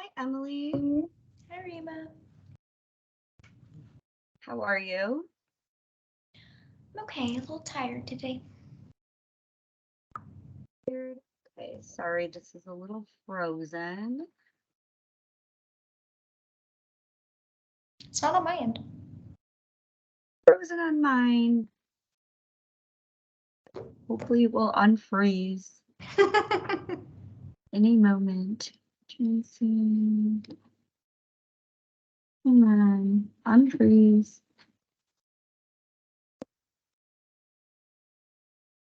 Hi, Emily. Hi, Reema. How are you? I'm okay, a little tired today. Okay, sorry, this is a little frozen. It's not on my end. Frozen on mine. Hopefully it will unfreeze any moment. Jason. Come on, unfreeze.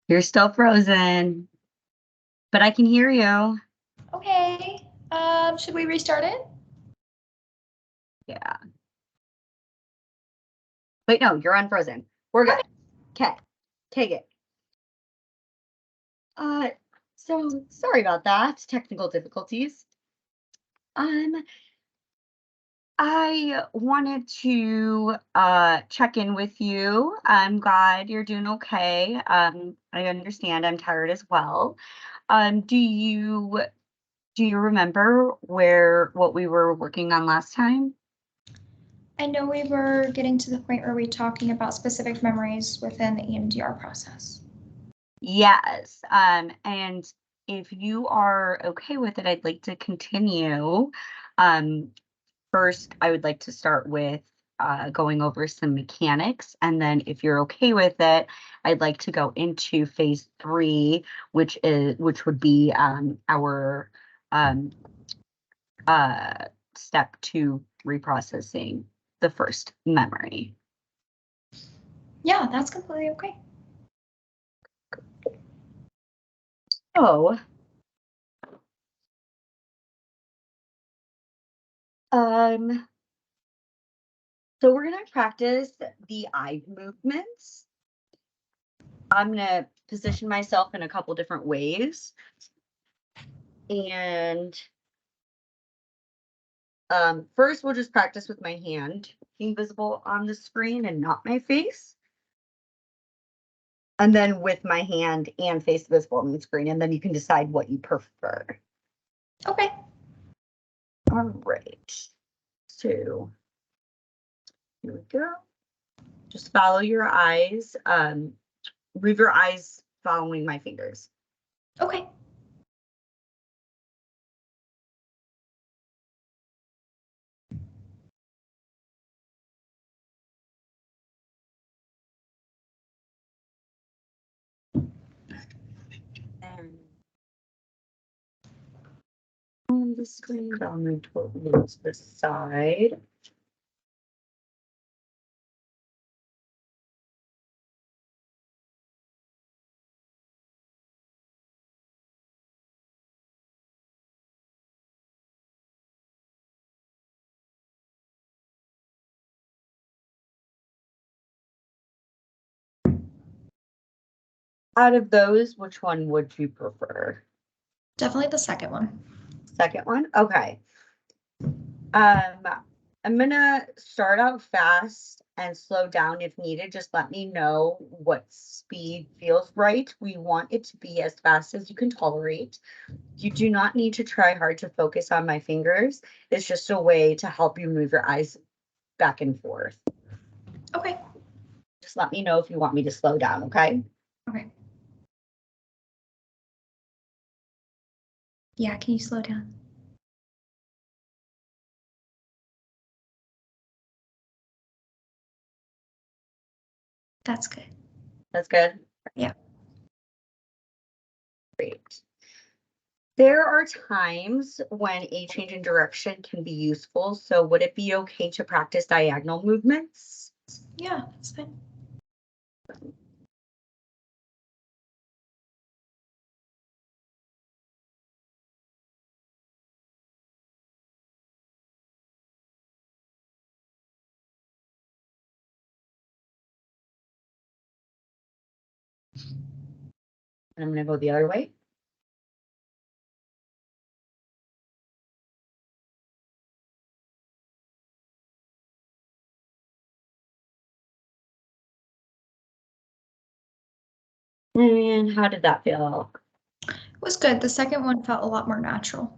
You're still frozen, but I can hear you. Okay. Should we restart it? Yeah. Wait, no, you're unfrozen. We're good. Okay, take it. So sorry about that. Technical difficulties. I wanted to check in with you. I'm glad you're doing okay. I understand I'm tired as well. Do you remember what we were working on last time? I know we were getting to the point where we were talking about specific memories within the EMDR process. Yes. And if you are okay with it, I'd like to continue. First, I would like to start with going over some mechanics, and then if you're okay with it, I'd like to go into phase 3, which would be our um, step 2 reprocessing the first memory. Yeah, that's completely okay. So, so we're gonna practice the eye movements. I'm gonna position myself in a couple different ways, and first we'll just practice with my hand being visible on the screen and not my face. And then with my hand and face visible on the screen, and then you can decide what you prefer. Okay. All right. So here we go. Just follow your eyes. Move your eyes following my fingers. Okay. And on the screen, I'll move towards the side. Out of those, which one would you prefer? Definitely the second one. Second one? Okay. I'm gonna start out fast and slow down if needed. Just let me know what speed feels right. We want it to be as fast as you can tolerate. You do not need to try hard to focus on my fingers. It's just a way to help you move your eyes back and forth. Okay. Just let me know if you want me to slow down, okay? Okay. Yeah, can you slow down? That's good. That's good? Yeah. Great. There are times when a change in direction can be useful. So would it be okay to practice diagonal movements? Yeah, that's fine. And I'm gonna go the other way. And how did that feel? It was good. The second one felt a lot more natural.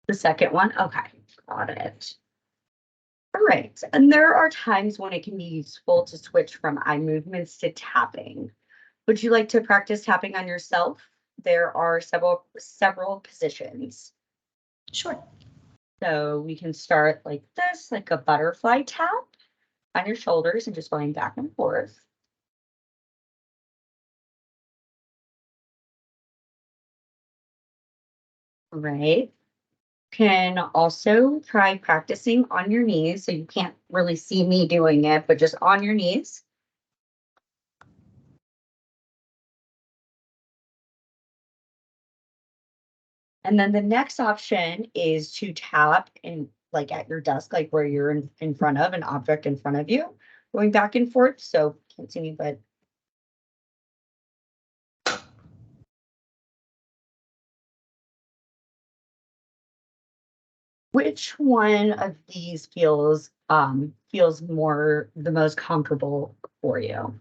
The second one? Okay, got it. All right, and there are times when it can be useful to switch from eye movements to tapping. Would you like to practice tapping on yourself? There are several positions. Sure. So we can start like this, like a butterfly tap on your shoulders and just going back and forth. Right. Can also try practicing on your knees. So you can't really see me doing it, but just on your knees. And then the next option is to tap in like at your desk, like where you're in front of an object in front of you, going back and forth. So can't see me, but which one of these feels more the most comfortable for you?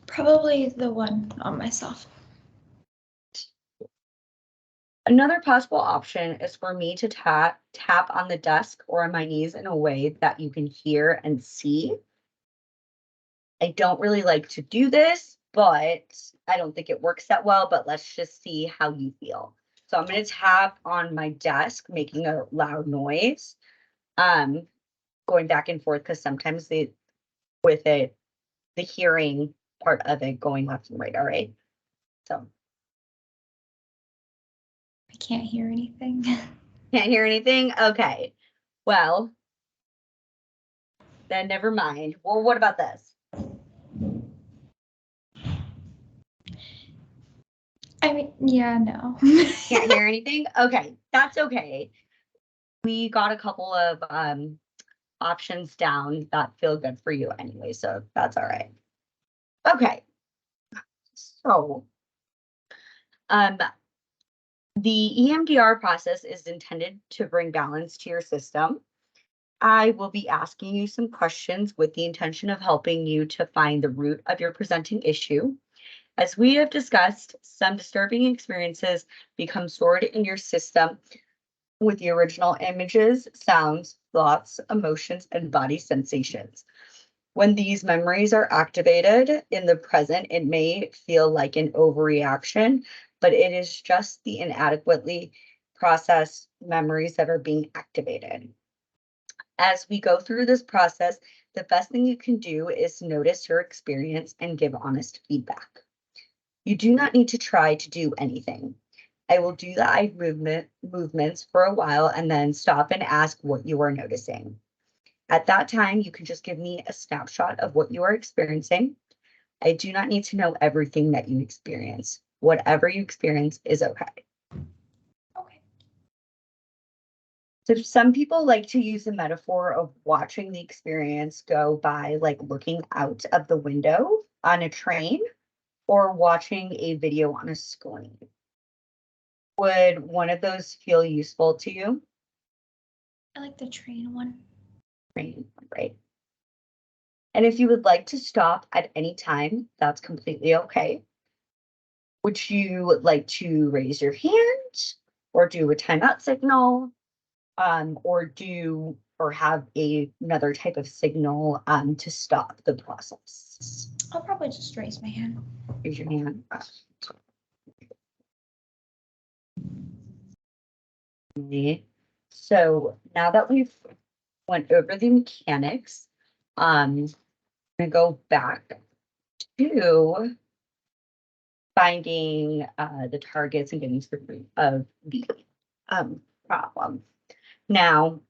Probably the one on myself. Another possible option is for me to tap on the desk or on my knees in a way that you can hear and see. I don't really like to do this, but I don't think it works that well, but let's just see how you feel. So I'm going to tap on my desk, making a loud noise, um, going back and forth because sometimes with it, the hearing part of it going left and right. All right. So I can't hear anything. can't hear anything. Okay. Well, then never mind. Well, what about this? I mean, yeah, no. Can't hear anything? Okay, that's okay. We got a couple of options down that feel good for you anyway, so that's all right. Okay, so um, the EMDR process is intended to bring balance to your system. I will be asking you some questions with the intention of helping you to find the root of your presenting issue. As we have discussed, some disturbing experiences become stored in your system with the original images, sounds, thoughts, emotions, and body sensations. When these memories are activated in the present, it may feel like an overreaction, but it is just the inadequately processed memories that are being activated. As we go through this process, the best thing you can do is notice your experience and give honest feedback. You do not need to try to do anything. I will do the eye movements for a while and then stop and ask what you are noticing. At that time, you can just give me a snapshot of what you are experiencing. I do not need to know everything that you experience. Whatever you experience is okay. Okay. So some people like to use the metaphor of watching the experience go by, like looking out of the window on a train or watching a video on a screen. Would one of those feel useful to you? I like the train one. Right. And if you would like to stop at any time, that's completely okay. Would you like to raise your hand or do a timeout signal, or have another type of signal to stop the process? I'll probably just raise my hand. Raise your hand. Okay. So now that we've went over the mechanics, I'm gonna go back to finding the targets and getting to the root of the problem. Now,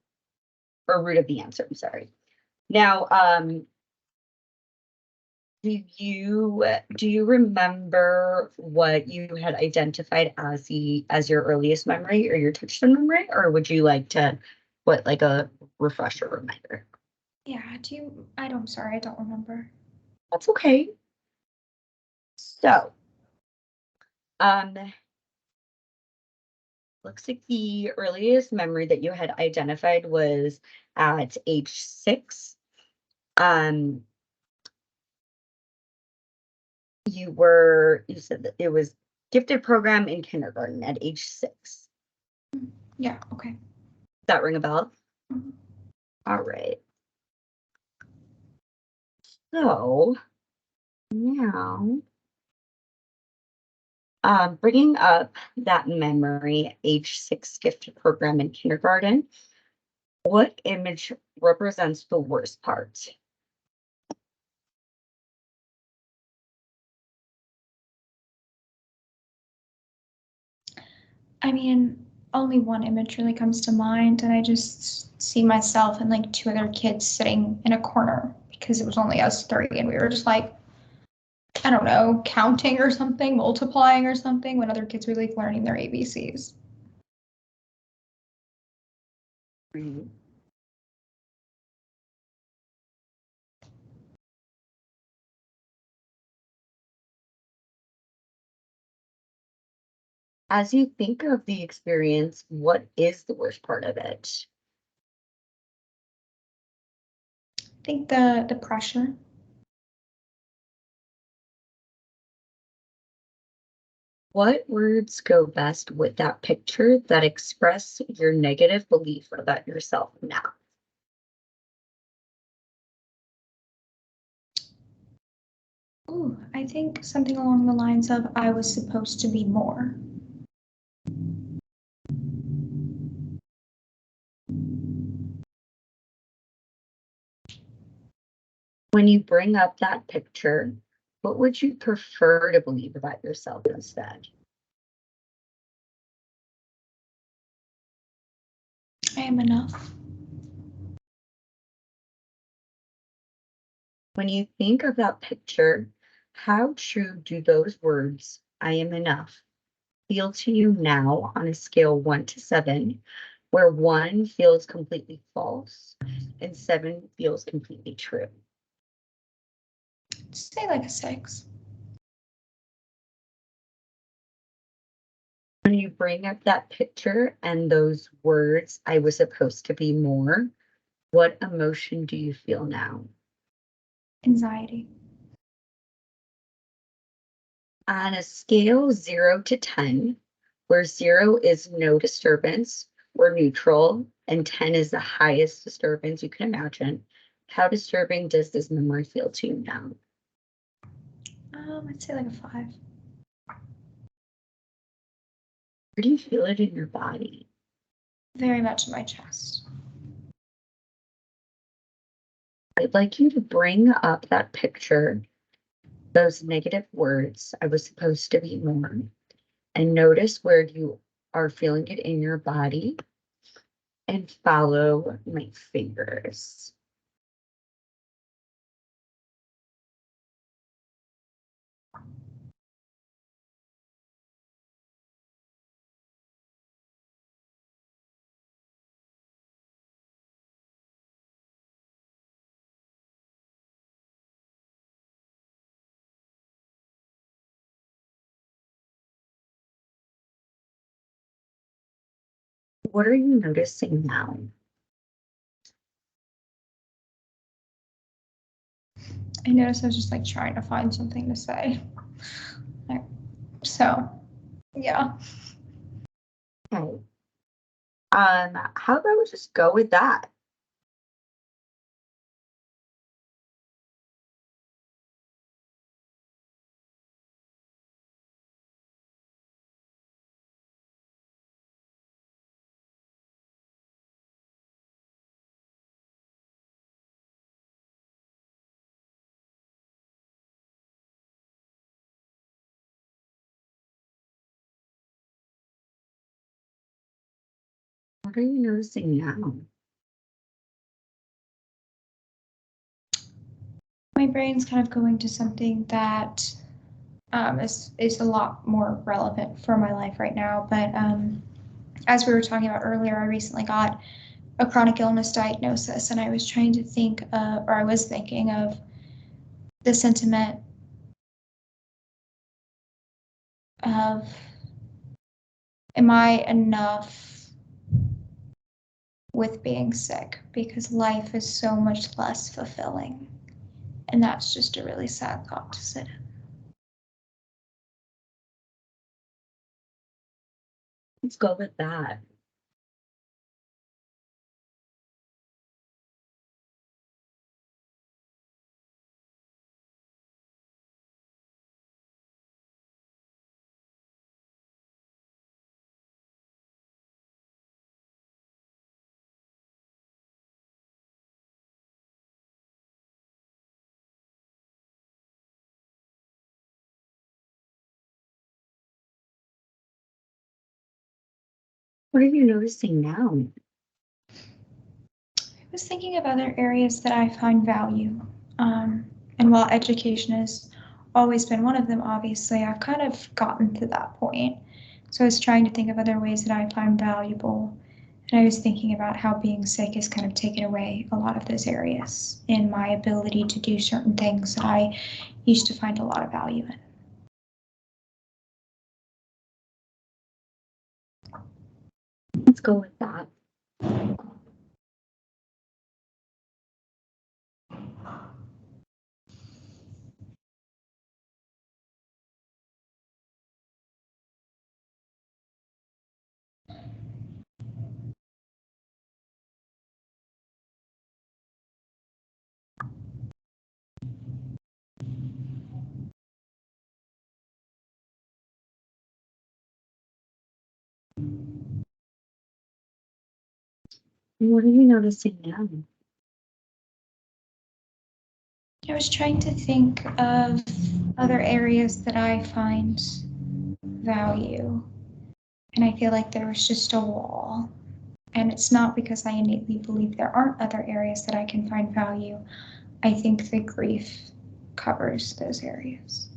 or root of the answer, I'm sorry. Now, do you remember what you had identified as your earliest memory or your touchstone memory, or would you like to put like a refresher reminder? Yeah, I'm sorry, I don't remember. That's okay. So, um, looks like the earliest memory that you had identified was at age 6. Um, you said that it was gifted program in kindergarten at age 6. Yeah, okay. Does that ring a bell? Mhm. All right. So now, bringing up that memory, age 6 gift program in kindergarten, what image represents the worst part? I mean, only one image really comes to mind, and I just see myself and like two other kids sitting in a corner because it was only us three, and we were just like, I don't know, counting or something, multiplying or something, when other kids were like learning their ABCs. Right. As you think of the experience, what is the worst part of it? I think the pressure. What words go best with that picture that express your negative belief about yourself now? Ooh, I think something along the lines of I was supposed to be more. When you bring up that picture, what would you prefer to believe about yourself instead? I am enough. When you think of that picture, how true do those words, I am enough, feel to you now on a scale 1 to 7, where 1 feels completely false and 7 feels completely true? Say like a 6. When you bring up that picture and those words, I was supposed to be more, what emotion do you feel now? Anxiety. On a scale 0 to 10, where 0 is no disturbance or neutral, and 10 is the highest disturbance you can imagine, how disturbing does this memory feel to you now? I'd say like a 5. Where do you feel it in your body? Very much in my chest. I'd like you to bring up that picture, those negative words, I was supposed to be more, and notice where you are feeling it in your body and follow my fingers. What are you noticing now? I noticed I was just like trying to find something to say. So, yeah. Okay. How about we just go with that? What are you noticing now? My brain's kind of going to something that is a lot more relevant for my life right now. But as we were talking about earlier, I recently got a chronic illness diagnosis, and I was trying to think of, or I was thinking of the sentiment of, am I enough with being sick? Because life is so much less fulfilling. And that's just a really sad thought to sit in. Let's go with that. What are you noticing now? I was thinking of other areas that I find value. And while education has always been one of them, obviously, I've kind of gotten to that point. So I was trying to think of other ways that I find valuable. And I was thinking about how being sick has kind of taken away a lot of those areas in my ability to do certain things that I used to find a lot of value in. Let's go with that. What are you noticing now? I was trying to think of other areas that I find value. And I feel like there was just a wall. And it's not because I innately believe there aren't other areas that I can find value. I think the grief covers those areas.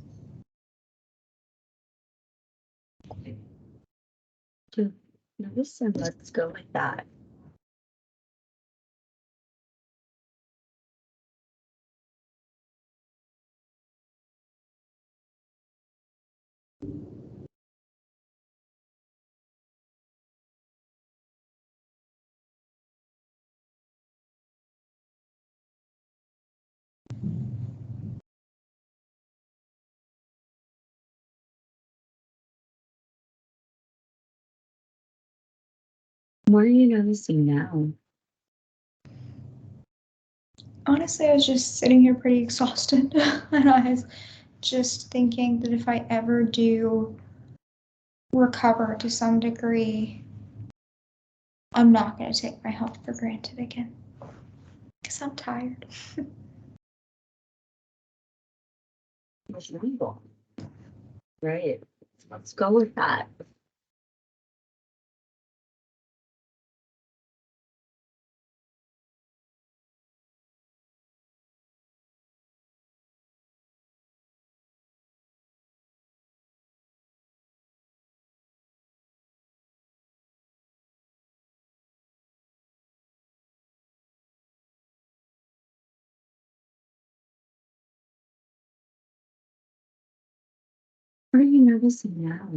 To notice, and let's go with that. What are you noticing now? Honestly, I was just sitting here pretty exhausted. And I was just thinking that if I ever do recover to some degree, I'm not going to take my health for granted again. Because I'm tired. It's legal. Right. Let's go with that. What are you noticing now?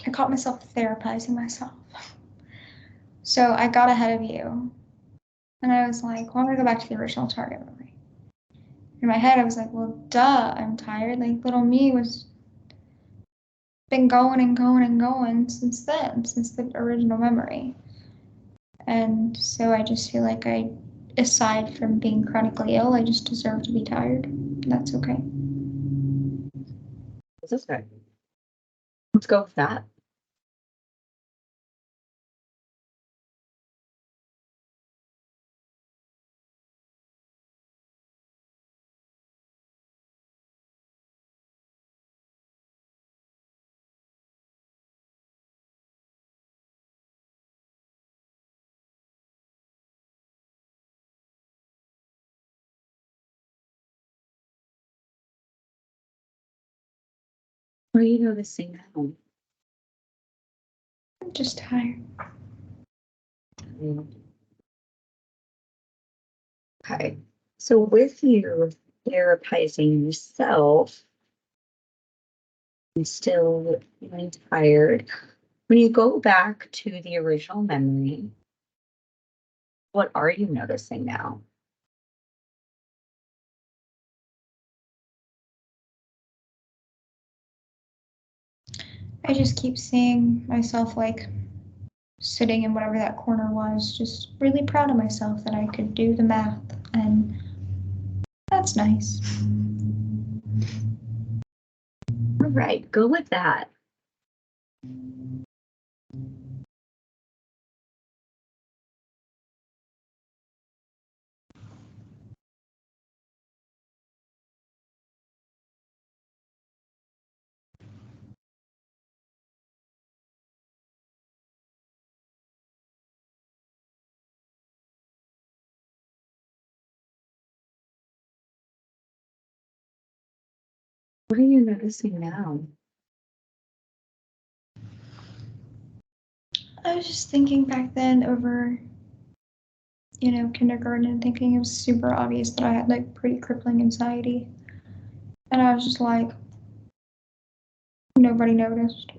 I caught myself therapizing myself. So I got ahead of you. And I was like, well, I'm going to go back to the original target memory. In my head, I was like, well, duh, I'm tired. Like, little me was been going and going and going since then, since the original memory. And so I just feel like aside from being chronically ill, I just deserve to be tired. That's okay. Is this right? Let's go with that. What are you noticing now? I'm just tired. Okay. So with you therapizing yourself and still feeling tired, when you go back to the original memory, what are you noticing now? I just keep seeing myself like sitting in whatever that corner was, just really proud of myself that I could do the math. And that's nice. All right, go with that. What are you noticing now? I was just thinking back then over, kindergarten and thinking it was super obvious that I had like pretty crippling anxiety. And I was just like, nobody noticed.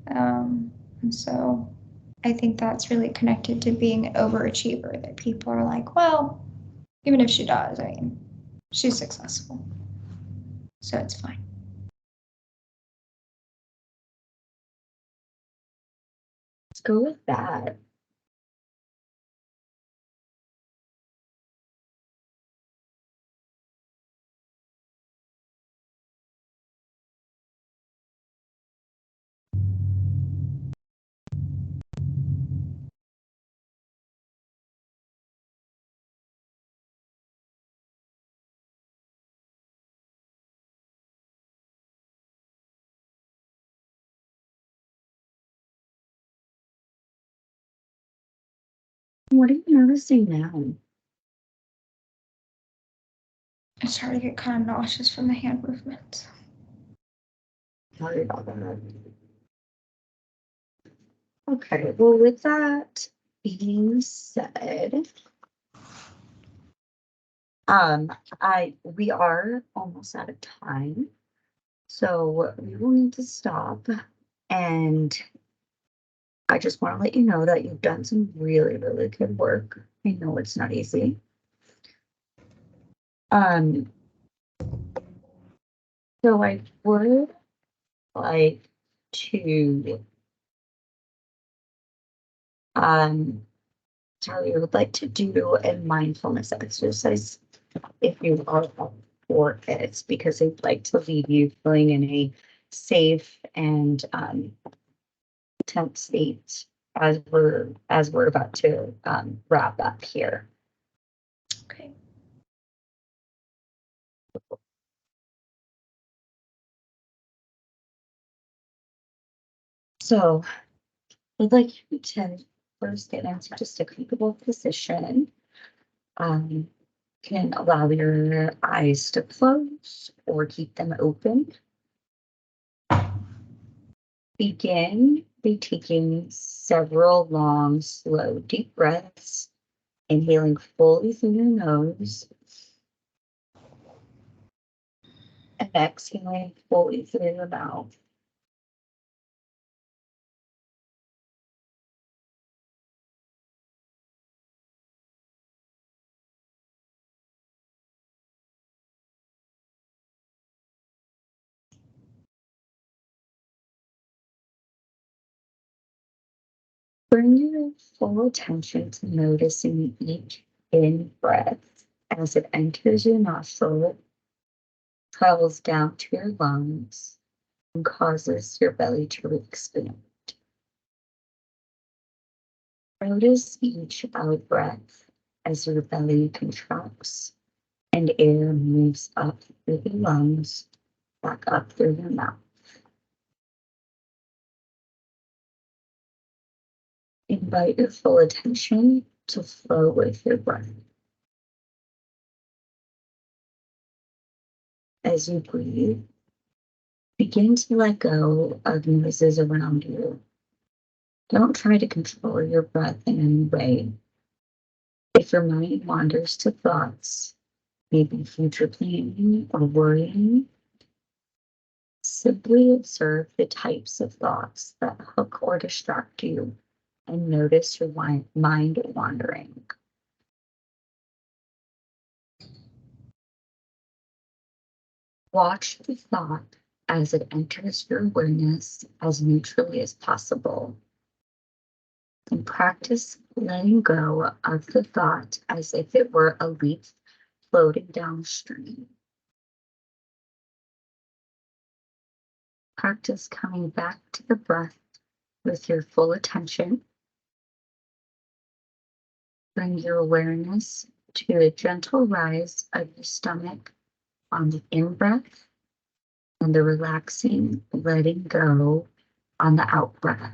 And so I think that's really connected to being an overachiever, that people are like, well, even if she does, I mean, she's successful. So it's fine. Let's go with that. What are you noticing now? I started to get kind of nauseous from the hand movements. Sorry about that. Okay, well, with that being said, we are almost out of time, so we will need to stop. And I just want to let you know that you've done some really, really good work. I know it's not easy. Um, so I would like to Charlie, I would like to do a mindfulness exercise if you are up for it, because I'd like to leave you feeling in a safe and tense state as we're about to wrap up here. Okay. So I'd like you to first get into just a comfortable position. Um, can allow your eyes to close or keep them open. Begin by taking several long, slow, deep breaths, inhaling fully through your nose and exhaling fully through your mouth. Bring your full attention to noticing each in breath as it enters your nostril, travels down to your lungs, and causes your belly to expand. Notice each out breath as your belly contracts and air moves up through the lungs, back up through your mouth. Invite your full attention to flow with your breath. As you breathe, begin to let go of noises around you. Don't try to control your breath in any way. If your mind wanders to thoughts, maybe future planning or worrying, simply observe the types of thoughts that hook or distract you and notice your mind wandering. Watch the thought as it enters your awareness as neutrally as possible. And practice letting go of the thought as if it were a leaf floating downstream. Practice coming back to the breath with your full attention. Bring your awareness to a gentle rise of your stomach on the in-breath and the relaxing letting go on the out-breath.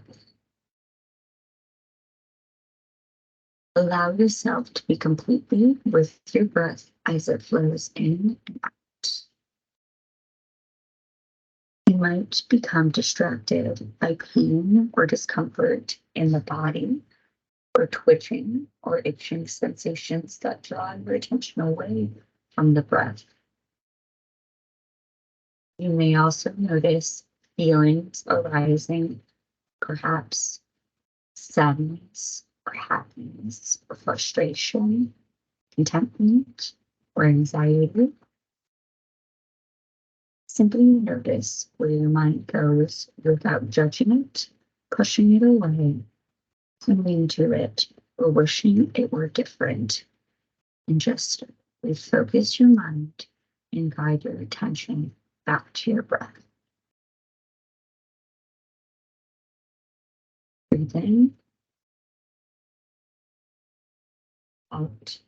Allow yourself to be completely with your breath as it flows in and out. might become distracted by pain or discomfort in the body, or twitching or itching sensations that draw your attention away from the breath. You may also notice feelings arising, perhaps sadness or happiness or frustration, contentment or anxiety. Simply notice where your mind goes without judging it, pushing it away, clinging to it, or wishing it were different. And just refocus your mind and guide your attention back to your breath. Breathe in, out.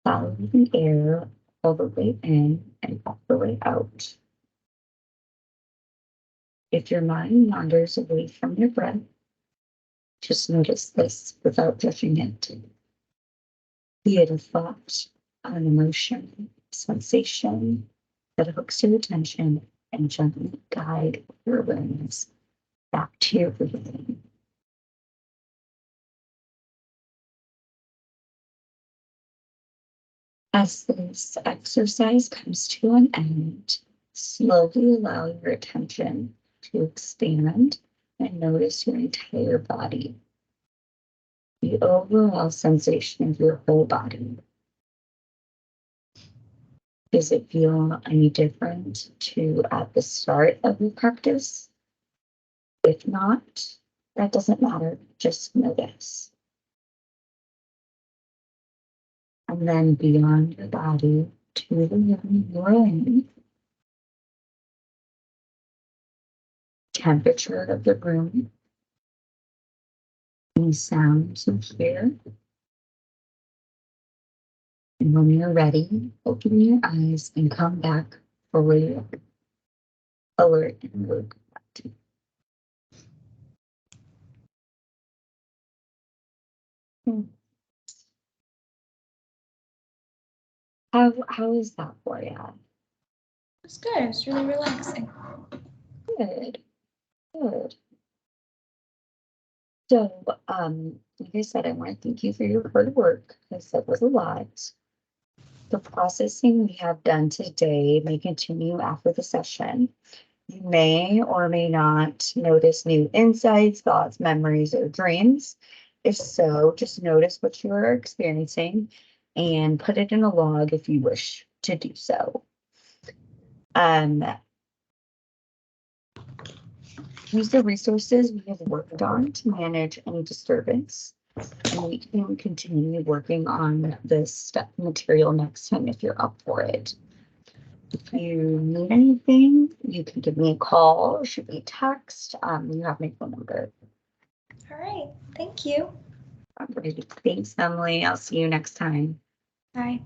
Follow the air all the way in and all the way out. If your mind wanders away from your breath, just notice this without judging it. Be it a thought, an emotion, sensation that hooks your attention, and gently guide your awareness back to your breathing. As this exercise comes to an end, slowly allow your attention to expand and notice your entire body, the overall sensation of your whole body. Does it feel any different to at the start of your practice? If not, that doesn't matter, just notice. And then beyond your body to the room you're in, temperature of the room, any sounds you hear. And when you're ready, open your eyes and come back fully alert and alert. How is that for you? It's good. It's really relaxing. Good, good. So, like I said, I want to thank you for your hard work. I said was a lot. The processing we have done today may continue after the session. You may or may not notice new insights, thoughts, memories, or dreams. If so, just notice what you are experiencing and put it in a log if you wish to do so. Use the resources we have worked on to manage any disturbance, and we can continue working on this material next time if you're up for it. If you need anything, you can give me a call or shoot me a text. You have my phone number. All right. Thank you. All right. Thanks, Emily. I'll see you next time. Bye.